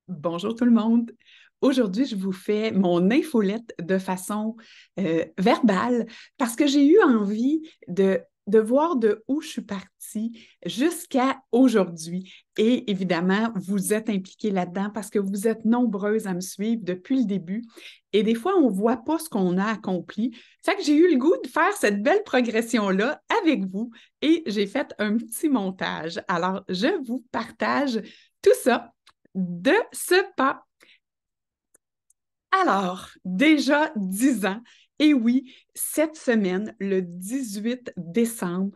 Bonjour tout le monde. Aujourd'hui, je vous fais mon infolette de façon verbale parce que j'ai eu envie de voir de où je suis partie jusqu'à aujourd'hui. Et évidemment, vous êtes impliqués là-dedans parce que vous êtes nombreuses à me suivre depuis le début. Et des fois, on ne voit pas ce qu'on a accompli. C'est que j'ai eu le goût de faire cette belle progression-là avec vous et j'ai fait un petit montage. Alors, je vous partage tout ça de ce pas. Alors, déjà 10 ans, et oui, cette semaine, le 18 décembre,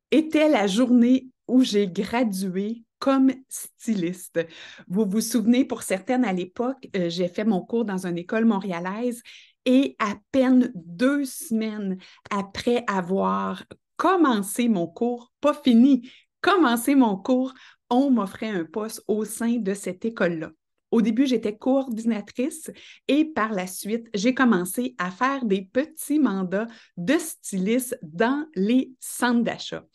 était la journée où j'ai gradué comme styliste. Vous vous souvenez, pour certaines à l'époque, j'ai fait mon cours dans une école montréalaise et à peine 2 semaines après avoir commencé mon cours, pas fini, commencé mon cours, on m'offrait un poste au sein de cette école-là. Au début, j'étais coordinatrice et par la suite, j'ai commencé à faire des petits mandats de styliste dans les centres d'achat.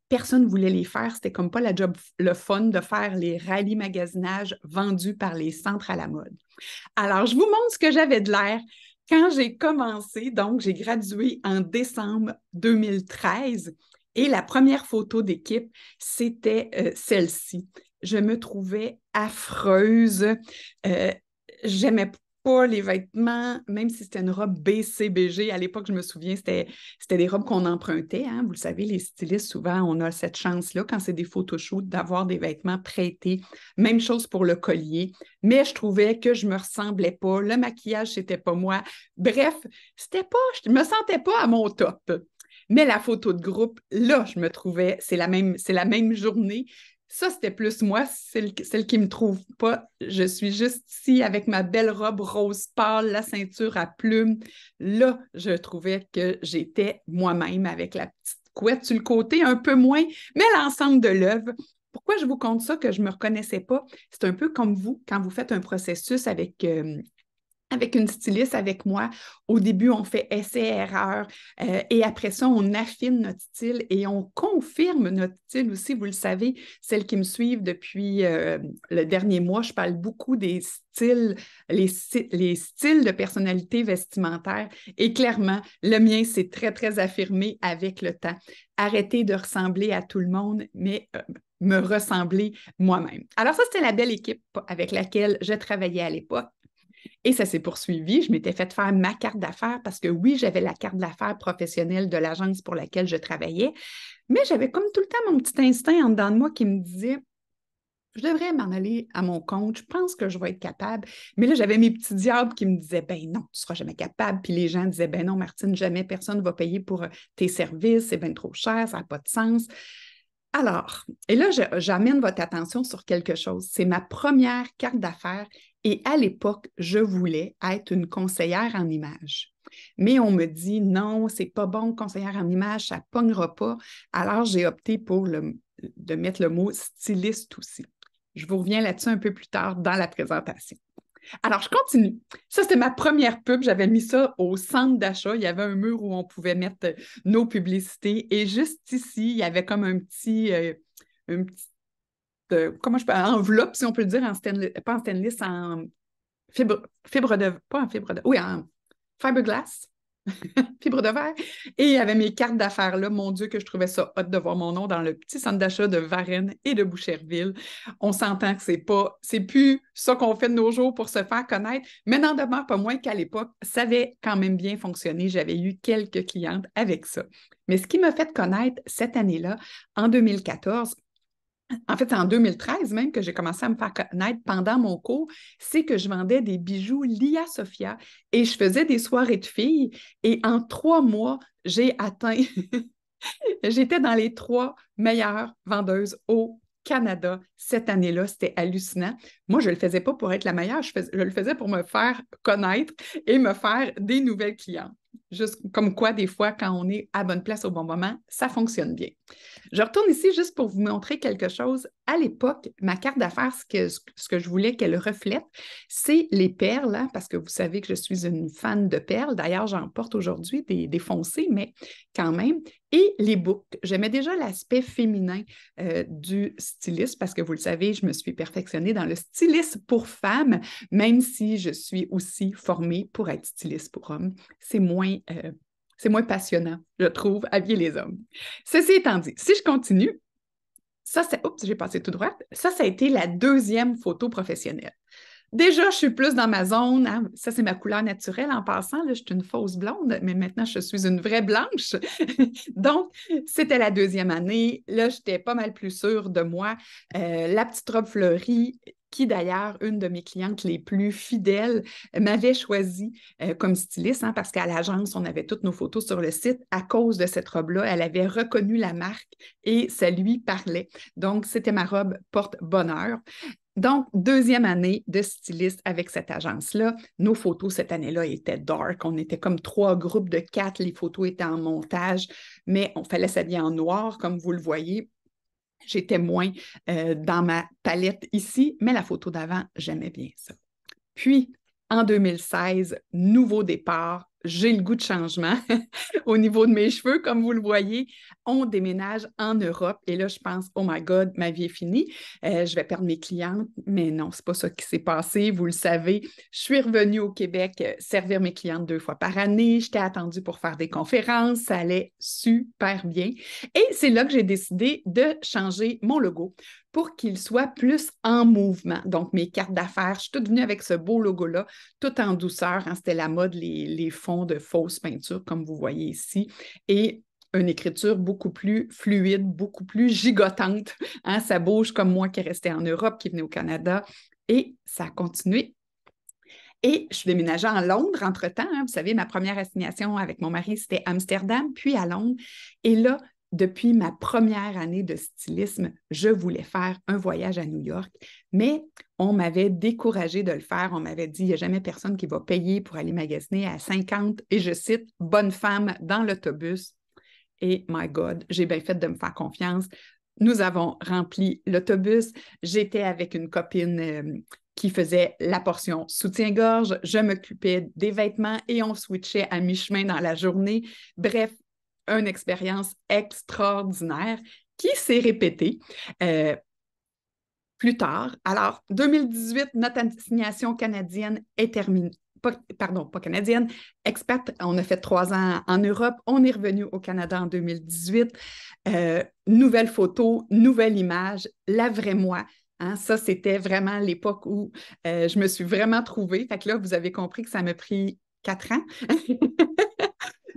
Personne ne voulait les faire. C'était comme pas la job le fun de faire les rallyes magasinage vendus par les centres à la mode. Alors, je vous montre ce que j'avais de l'air quand j'ai commencé. Donc, j'ai gradué en décembre 2013 et la première photo d'équipe, c'était celle-ci. Je me trouvais affreuse. Euh, J'aimais pas les vêtements, même si c'était une robe BCBG. À l'époque, je me souviens, c'était des robes qu'on empruntait. Hein. Vous le savez, les stylistes, souvent, on a cette chance-là, quand c'est des photoshoots, d'avoir des vêtements prêtés. Même chose pour le collier. Mais je trouvais que je me ressemblais pas. Le maquillage, c'était pas moi. Bref, c'était pas, je me sentais pas à mon top. Mais la photo de groupe, là, je me trouvais, c'est la même journée. Ça, c'était plus moi, celle qui ne me trouve pas. Je suis juste ici avec ma belle robe rose pâle, la ceinture à plumes. Là, je trouvais que j'étais moi-même avec la petite couette sur le côté, un peu moins, mais l'ensemble de l'œuvre. Pourquoi je vous compte ça, que je ne me reconnaissais pas? C'est un peu comme vous, quand vous faites un processus avec une styliste, avec moi. Au début, on fait essai-erreur et après ça, on affine notre style et on confirme notre style aussi. Vous le savez, celles qui me suivent depuis le dernier mois, je parle beaucoup des styles, les styles de personnalité vestimentaire et clairement, le mien, c'est très, très affirmé avec le temps. Arrêter de ressembler à tout le monde, mais me ressembler moi-même. Alors ça, c'était la belle équipe avec laquelle je travaillais à l'époque. Et ça s'est poursuivi. Je m'étais fait faire ma carte d'affaires parce que oui, j'avais la carte d'affaires professionnelle de l'agence pour laquelle je travaillais, mais j'avais comme tout le temps mon petit instinct en dedans de moi qui me disait, je devrais m'en aller à mon compte, je pense que je vais être capable. Mais là, j'avais mes petits diables qui me disaient, ben non, tu ne seras jamais capable. Puis les gens disaient, ben non, Martine, jamais personne ne va payer pour tes services, c'est bien trop cher, ça n'a pas de sens. Alors, et là, j'amène votre attention sur quelque chose. C'est ma première carte d'affaires et à l'époque, je voulais être une conseillère en images. Mais on me dit non, c'est pas bon, conseillère en images, ça ne pognera pas. Alors, j'ai opté pour de mettre le mot styliste aussi. Je vous reviens là-dessus un peu plus tard dans la présentation. Alors, je continue. Ça, c'était ma première pub. J'avais mis ça au centre d'achat. Il y avait un mur où on pouvait mettre nos publicités. Et juste ici, il y avait comme un petit comment je peux, enveloppe, si on peut le dire, en stainless, pas en stainless, en fibre de, pas en fibre de, oui, en fiberglass, fibre de verre. Et il y avait mes cartes d'affaires là. Mon Dieu, que je trouvais ça hot de voir mon nom dans le petit centre d'achat de Varennes et de Boucherville. On s'entend que c'est plus ça qu'on fait de nos jours pour se faire connaître, mais n'en demeure pas moins qu'à l'époque, ça avait quand même bien fonctionné. J'avais eu quelques clientes avec ça. Mais ce qui m'a fait connaître cette année-là, en 2014, en fait, c'est en 2013 même que j'ai commencé à me faire connaître pendant mon cours, c'est que je vendais des bijoux Lia Sophia et je faisais des soirées de filles. Et en 3 mois, j'ai atteint, j'étais dans les 3 meilleures vendeuses au Canada cette année-là. C'était hallucinant. Moi, je ne le faisais pas pour être la meilleure, je le faisais pour me faire connaître et me faire des nouvelles clientes. Juste comme quoi, des fois, quand on est à bonne place au bon moment, ça fonctionne bien. Je retourne ici juste pour vous montrer quelque chose. À l'époque, ma carte d'affaires, ce que je voulais qu'elle reflète, c'est les perles, hein, parce que vous savez que je suis une fan de perles. D'ailleurs, j'en porte aujourd'hui des foncés, mais quand même. Et les boucles. J'aimais déjà l'aspect féminin du stylisme parce que vous le savez, je me suis perfectionnée dans le stylisme pour femmes, même si je suis aussi formée pour être styliste pour hommes. C'est moins passionnant, je trouve, habiller les hommes. Ceci étant dit, si je continue, ça, c'est... Oups, j'ai passé tout droit. Ça a été la deuxième photo professionnelle. Déjà, je suis plus dans ma zone. Hein. Ça, c'est ma couleur naturelle en passant. Là, je suis une fausse blonde, mais maintenant, je suis une vraie blanche. Donc, c'était la deuxième année. Là, j'étais pas mal plus sûre de moi. La petite robe fleurie, qui d'ailleurs, une de mes clientes les plus fidèles, m'avait choisie comme styliste, hein, parce qu'à l'agence, on avait toutes nos photos sur le site. À cause de cette robe-là, elle avait reconnu la marque et ça lui parlait. Donc, c'était ma robe porte-bonheur. Donc, deuxième année de styliste avec cette agence-là. Nos photos cette année-là étaient dark. On était comme 3 groupes de 4. Les photos étaient en montage, mais on fallait s'habiller en noir, comme vous le voyez. J'étais moins dans ma palette ici, mais la photo d'avant, j'aimais bien ça. Puis, en 2016, nouveau départ. J'ai le goût de changement au niveau de mes cheveux. Comme vous le voyez, on déménage en Europe. Et là, je pense, oh my God, ma vie est finie. Je vais perdre mes clientes. Mais non, c'est pas ça qui s'est passé. Vous le savez, je suis revenue au Québec servir mes clientes 2 fois par année. J'étais attendue pour faire des conférences. Ça allait super bien. Et c'est là que j'ai décidé de changer mon logo pour qu'il soit plus en mouvement. Donc, mes cartes d'affaires, je suis toute venue avec ce beau logo-là, tout en douceur. Hein, c'était la mode, les fonds de fausse peinture, comme vous voyez ici. Et une écriture beaucoup plus fluide, beaucoup plus gigotante. Hein, ça bouge comme moi qui restais en Europe, qui venait au Canada. Et ça a continué. Et je suis déménagée en Londres entre-temps. Hein. Vous savez, ma première assignation avec mon mari, c'était Amsterdam, puis à Londres. Et là, depuis ma première année de stylisme, je voulais faire un voyage à New York, mais on m'avait découragée de le faire. On m'avait dit, il n'y a jamais personne qui va payer pour aller magasiner à 50, et je cite, « bonne femme dans l'autobus ». Et my God, j'ai bien fait de me faire confiance. Nous avons rempli l'autobus. J'étais avec une copine qui faisait la portion soutien-gorge. Je m'occupais des vêtements et on switchait à mi-chemin dans la journée. Bref, une expérience extraordinaire qui s'est répétée plus tard. Alors, 2018, notre assignation canadienne est terminée. Pas canadienne, expat, on a fait 3 ans en Europe, on est revenu au Canada en 2018. Nouvelle photo, nouvelle image, la vraie moi. Hein, ça, c'était vraiment l'époque où je me suis vraiment trouvée. Fait que là, vous avez compris que ça m'a pris 4 ans.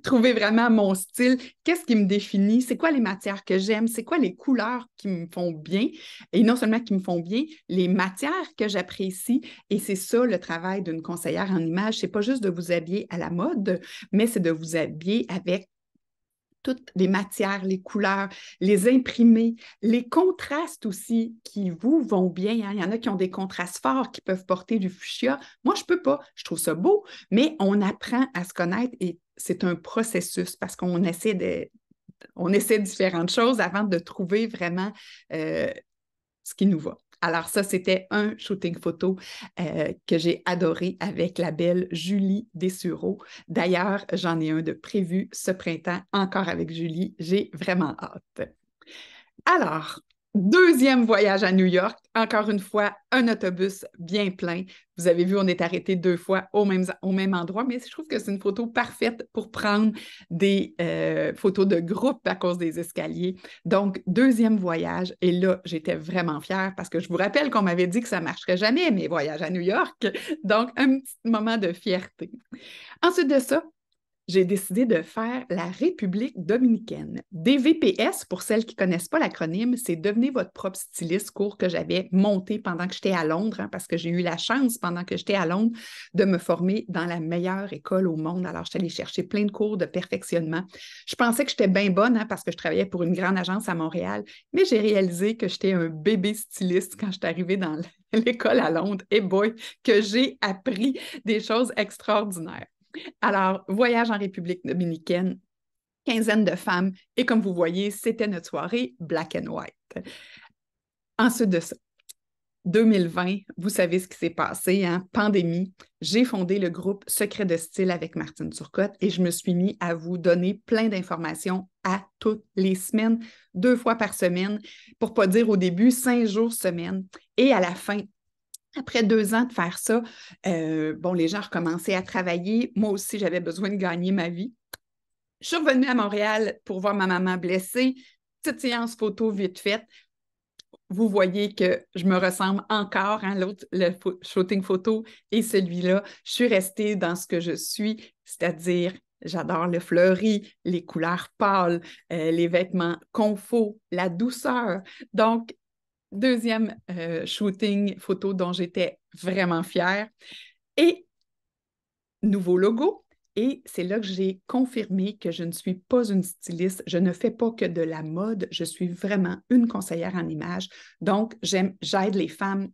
Trouver vraiment mon style, qu'est-ce qui me définit, c'est quoi les matières que j'aime, c'est quoi les couleurs qui me font bien, et non seulement qui me font bien, les matières que j'apprécie, et c'est ça le travail d'une conseillère en image, c'est pas juste de vous habiller à la mode, mais c'est de vous habiller avec toutes les matières, les couleurs, les imprimés, les contrastes aussi qui vous vont bien. Hein. Il y en a qui ont des contrastes forts, qui peuvent porter du fuchsia. Moi, je ne peux pas. Je trouve ça beau, mais on apprend à se connaître et c'est un processus parce qu'on essaie différentes choses avant de trouver vraiment ce qui nous va. Alors ça, c'était un shooting photo que j'ai adoré avec la belle Julie Dessureau. D'ailleurs, j'en ai un de prévu ce printemps, encore avec Julie. J'ai vraiment hâte. Alors, deuxième voyage à New York, encore une fois, un autobus bien plein. Vous avez vu, on est arrêté 2 fois au même endroit, mais je trouve que c'est une photo parfaite pour prendre des photos de groupe à cause des escaliers. Donc, deuxième voyage, et là, j'étais vraiment fière parce que je vous rappelle qu'on m'avait dit que ça ne marcherait jamais, mes voyages à New York. Donc, un petit moment de fierté. Ensuite de ça, j'ai décidé de faire la République dominicaine. DVPS, pour celles qui ne connaissent pas l'acronyme, c'est Devenez votre propre styliste, cours que j'avais monté pendant que j'étais à Londres, hein, parce que j'ai eu la chance, pendant que j'étais à Londres, de me former dans la meilleure école au monde. Alors, je suis allée chercher plein de cours de perfectionnement. Je pensais que j'étais bien bonne, hein, parce que je travaillais pour une grande agence à Montréal, mais j'ai réalisé que j'étais un bébé styliste quand je suis arrivée dans l'école à Londres. Et boy, que j'ai appris des choses extraordinaires. Alors, voyage en République dominicaine, quinzaine de femmes, et comme vous voyez, c'était notre soirée black and white. Ensuite de ça, 2020, vous savez ce qui s'est passé, hein? Pandémie. J'ai fondé le groupe Secret de style avec Martine Turcotte et je me suis mis à vous donner plein d'informations à toutes les semaines, 2 fois par semaine, pour ne pas dire au début 5 jours semaine. Et à la fin, après 2 ans de faire ça, les gens recommençaient à travailler. Moi aussi, j'avais besoin de gagner ma vie. Je suis revenue à Montréal pour voir ma maman blessée. Petite séance photo vite faite. Vous voyez que je me ressemble encore, hein, l'autre, le shooting photo et celui-là. Je suis restée dans ce que je suis, c'est-à-dire j'adore le fleuri, les couleurs pâles, les vêtements confo, la douceur. Donc, deuxième shooting photo dont j'étais vraiment fière. Et nouveau logo. Et c'est là que j'ai confirmé que je ne suis pas une styliste, je ne fais pas que de la mode, je suis vraiment une conseillère en image. Donc, j'aide les femmes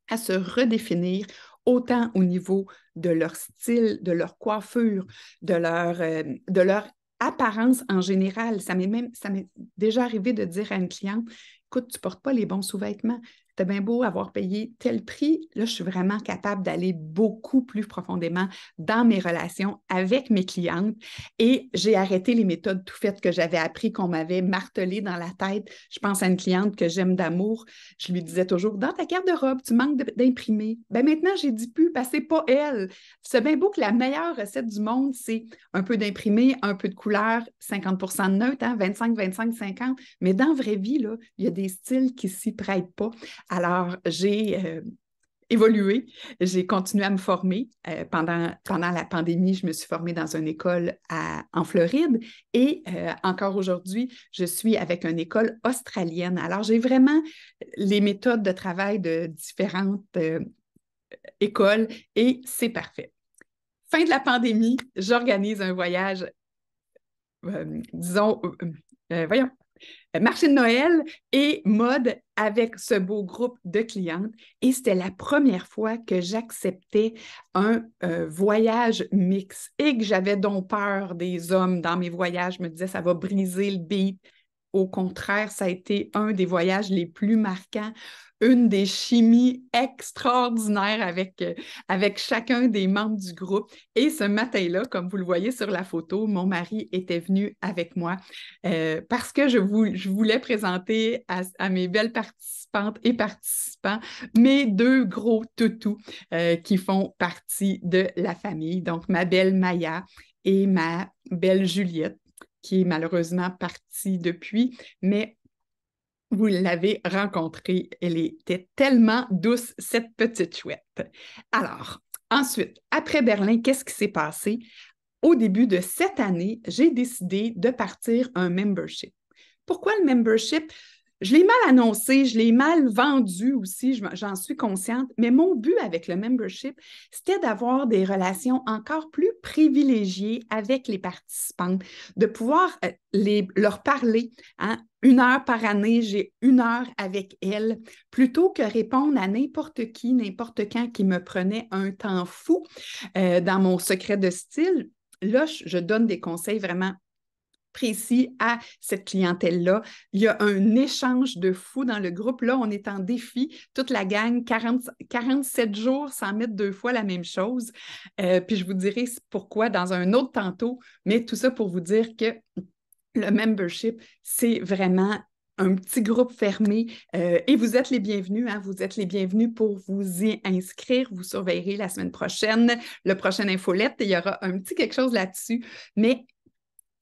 à se redéfinir autant au niveau de leur style, de leur coiffure, de leur apparence en général. Ça m'est déjà arrivé de dire à une cliente, écoute, tu ne portes pas les bons sous-vêtements. T'as bien beau avoir payé tel prix, là, je suis vraiment capable d'aller beaucoup plus profondément dans mes relations avec mes clientes et j'ai arrêté les méthodes tout faites que j'avais appris, qu'on m'avait martelées dans la tête. Je pense à une cliente que j'aime d'amour. Je lui disais toujours, dans ta garde-robe, tu manques d'imprimer. Ben maintenant, j'ai dit plus, parce que c'est pas elle. C'est bien beau que la meilleure recette du monde, c'est un peu d'imprimé, un peu de couleur, 50% de neutre, hein, 25, 25, 50. Mais dans la vraie vie, là, il y a des styles qui s'y prêtent pas. Alors, j'ai évolué, j'ai continué à me former. Pendant la pandémie, je me suis formée dans une école en Floride et encore aujourd'hui, je suis avec une école australienne. Alors, j'ai vraiment les méthodes de travail de différentes écoles et c'est parfait. Fin de la pandémie, j'organise un voyage, voyons, marché de Noël et mode avec ce beau groupe de clientes. Et c'était la première fois que j'acceptais un voyage mix et que j'avais donc peur des hommes dans mes voyages. Je me disais, ça va briser le beat. Au contraire, ça a été un des voyages les plus marquants, une des chimies extraordinaires avec chacun des membres du groupe. Et ce matin-là, comme vous le voyez sur la photo, mon mari était venu avec moi parce que je voulais présenter à mes belles participantes et participants mes 2 gros toutous qui font partie de la famille. Donc, ma belle Maya et ma belle Juliette, qui est malheureusement partie depuis, mais vous l'avez rencontrée. Elle était tellement douce, cette petite chouette. Alors, ensuite, après Berlin, qu'est-ce qui s'est passé? Au début de cette année, j'ai décidé de partir un membership. Pourquoi le membership? Je l'ai mal annoncé, je l'ai mal vendu aussi, j'en suis consciente, mais mon but avec le membership, c'était d'avoir des relations encore plus privilégiées avec les participantes, de pouvoir leur parler. Hein. 1 heure par année, j'ai 1 heure avec elles, plutôt que répondre à n'importe qui, n'importe quand qui me prenait un temps fou dans mon secret de style. Là, je donne des conseils vraiment précis à cette clientèle-là. Il y a un échange de fou dans le groupe. Là, on est en défi, toute la gang, 47 jours sans mettre 2 fois la même chose. Puis je vous dirai pourquoi dans un autre tantôt, mais tout ça pour vous dire que le membership, c'est vraiment un petit groupe fermé et vous êtes les bienvenus, hein, vous êtes les bienvenus pour vous y inscrire. Vous surveillerez la semaine prochaine le prochain infolette. Il y aura un petit quelque chose là-dessus, mais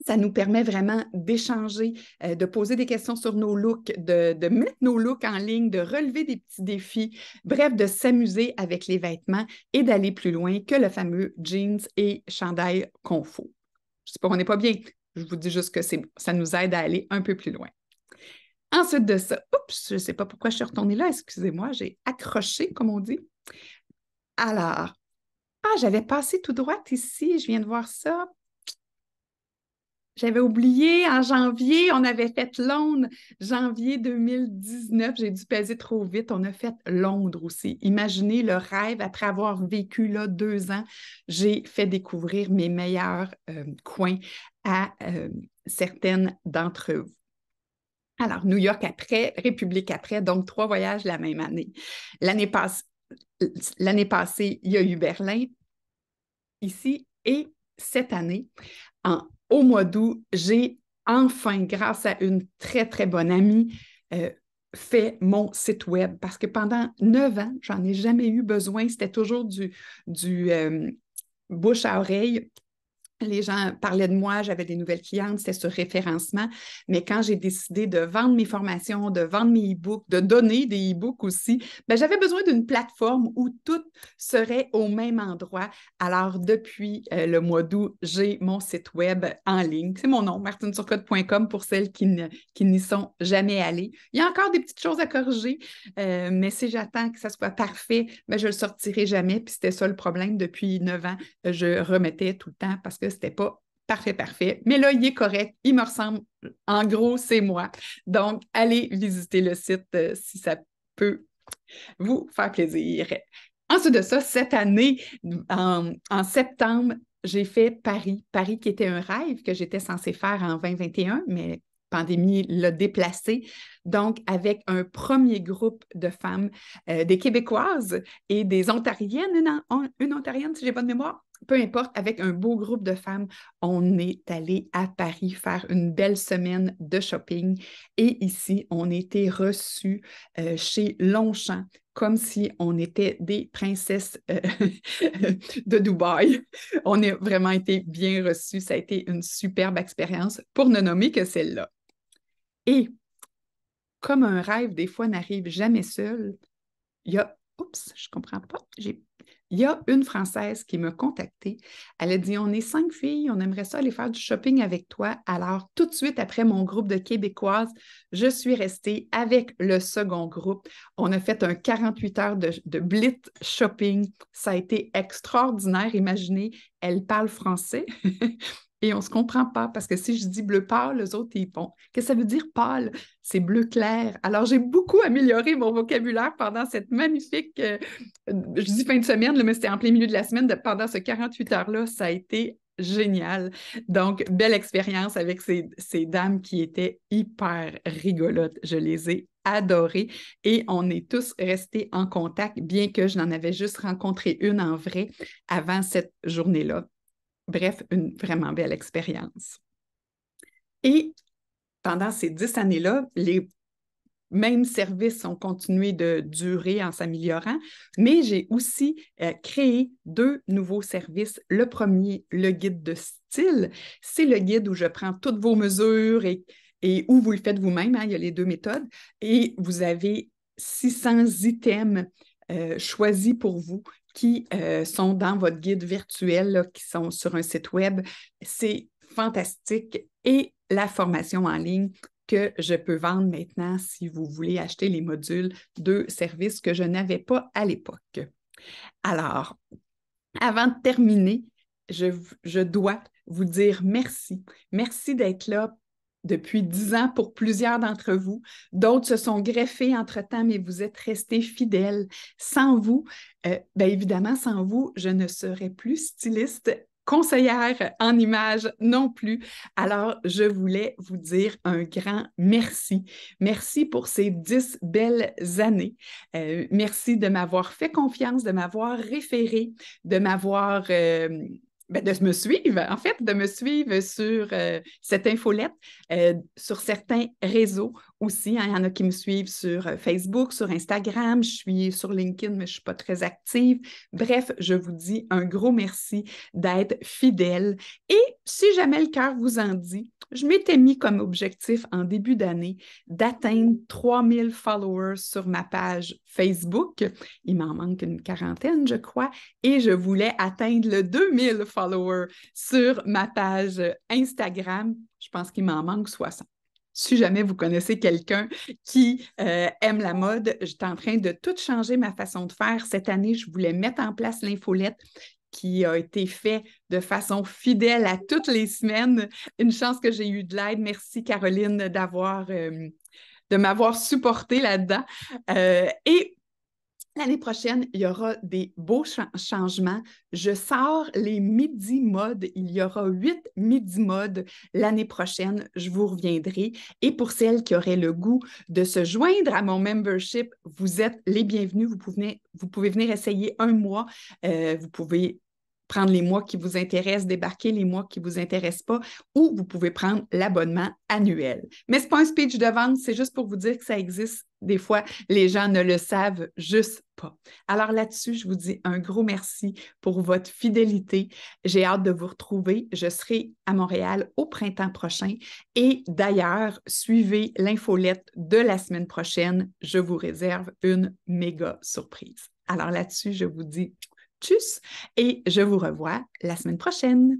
ça nous permet vraiment d'échanger, de poser des questions sur nos looks, de mettre nos looks en ligne, de relever des petits défis, bref, de s'amuser avec les vêtements et d'aller plus loin que le fameux jeans et chandail confo. Je ne sais pas, on n'est pas bien. Je vous dis juste que ça nous aide à aller un peu plus loin. Ensuite de ça, oups, je ne sais pas pourquoi je suis retournée là, excusez-moi, j'ai accroché, comme on dit. Alors, j'avais passé tout droit ici, je viens de voir ça. J'avais oublié, en janvier, on avait fait Londres, janvier 2019, j'ai dû peser trop vite, on a fait Londres aussi. Imaginez le rêve, après avoir vécu là 2 ans, j'ai fait découvrir mes meilleurs coins à certaines d'entre vous. Alors, New York après, République après, donc 3 voyages la même année. L'année passe- L'année passée, il y a eu Berlin ici et cette année, au mois d'août, j'ai enfin, grâce à une très, très bonne amie, euh, fait mon site web parce que pendant 9 ans, j'en ai jamais eu besoin. C'était toujours du bouche à oreille. Les gens parlaient de moi, j'avais des nouvelles clientes, c'était sur référencement. Mais quand j'ai décidé de vendre mes formations, de vendre mes e-books, de donner des e-books aussi, ben, j'avais besoin d'une plateforme où tout serait au même endroit. Alors, depuis le mois d'août, j'ai mon site web en ligne. C'est mon nom, martineturcotte.com pour celles qui n'y sont jamais allées. Il y a encore des petites choses à corriger, mais si j'attends que ça soit parfait, ben, je ne le sortirai jamais. Puis c'était ça le problème depuis 9 ans. Je remettais tout le temps parce que c'était pas parfait, parfait. Mais là, il est correct, il me ressemble. En gros, c'est moi. Donc, allez visiter le site si ça peut vous faire plaisir. Ensuite de ça, cette année, en septembre, j'ai fait Paris. Paris qui était un rêve que j'étais censée faire en 2021, mais pandémie l'a déplacé. Donc, avec un premier groupe de femmes, des Québécoises et des Ontariennes, une Ontarienne, si j'ai bonne mémoire, peu importe, avec un beau groupe de femmes, on est allé à Paris faire une belle semaine de shopping. Et ici, on était reçus chez Longchamp, comme si on était des princesses de Dubaï. On a vraiment été bien reçus. Ça a été une superbe expérience, pour ne nommer que celle-là. Et comme un rêve, des fois, n'arrive jamais seul, il y a, oups, je comprends pas, il y a une Française qui m'a contactée. Elle a dit, on est 5 filles, on aimerait ça aller faire du shopping avec toi. Alors, tout de suite après mon groupe de Québécoises, je suis restée avec le second groupe. On a fait un 48 heures de blitz shopping. Ça a été extraordinaire. Imaginez, elle parle français. Et on ne se comprend pas parce que si je dis bleu pâle, les autres, ils font. Qu'est-ce que ça veut dire pâle? C'est bleu clair. Alors, j'ai beaucoup amélioré mon vocabulaire pendant cette magnifique, je dis fin de semaine, là, mais c'était en plein milieu de la semaine. Pendant ce 48 heures-là, ça a été génial. Donc, belle expérience avec ces dames qui étaient hyper rigolotes. Je les ai adorées et on est tous restés en contact, bien que je n'en avais juste rencontré une en vrai avant cette journée-là. Bref, une vraiment belle expérience. Et pendant ces 10 années-là, les mêmes services ont continué de durer en s'améliorant, mais j'ai aussi créé 2 nouveaux services. Le premier, le guide de style. C'est le guide où je prends toutes vos mesures et où vous le faites vous-même, hein, il y a les 2 méthodes, et vous avez 600 items choisis pour vous qui sont dans votre guide virtuel, là, qui sont sur un site web. C'est fantastique. Et la formation en ligne que je peux vendre maintenant si vous voulez acheter les modules de services que je n'avais pas à l'époque. Alors, avant de terminer, je dois vous dire merci. Merci d'être là depuis 10 ans pour plusieurs d'entre vous. D'autres se sont greffés entre-temps, mais vous êtes restés fidèles. Sans vous, bien évidemment, sans vous, je ne serais plus styliste, conseillère en images non plus. Alors, je voulais vous dire un grand merci. Merci pour ces 10 belles années. Merci de m'avoir fait confiance, de m'avoir référé, de m'avoir de me suivre, en fait, de me suivre sur cette infolette, sur certains réseaux aussi. Hein, il y en a qui me suivent sur Facebook, sur Instagram, je suis sur LinkedIn, mais je ne suis pas très active. Bref, je vous dis un gros merci d'être fidèle. Et si jamais le cœur vous en dit, je m'étais mis comme objectif en début d'année d'atteindre 3000 followers sur ma page Facebook. Il m'en manque une quarantaine, je crois, et je voulais atteindre le 2000 followers sur ma page Instagram. Je pense qu'il m'en manque 60. Si jamais vous connaissez quelqu'un qui aime la mode, j'étais en train de tout changer ma façon de faire. Cette année, je voulais mettre en place l'infolette qui a été fait de façon fidèle à toutes les semaines. Une chance que j'ai eu de l'aide. Merci, Caroline, de m'avoir supporté là-dedans. Et L'année prochaine, il y aura des beaux changements. Je sors les midi modes. Il y aura 8 midi modes l'année prochaine. Je vous reviendrai. Et pour celles qui auraient le goût de se joindre à mon membership, vous êtes les bienvenus. Vous pouvez venir essayer un mois. Vous pouvez prendre les mois qui vous intéressent, débarquer les mois qui ne vous intéressent pas, ou vous pouvez prendre l'abonnement annuel. Mais ce n'est pas un speech de vente, c'est juste pour vous dire que ça existe. Des fois, les gens ne le savent juste pas. Alors là-dessus, je vous dis un gros merci pour votre fidélité. J'ai hâte de vous retrouver. Je serai à Montréal au printemps prochain. Et d'ailleurs, suivez l'infolette de la semaine prochaine. Je vous réserve une méga surprise. Alors là-dessus, je vous dis tchuss et je vous revois la semaine prochaine.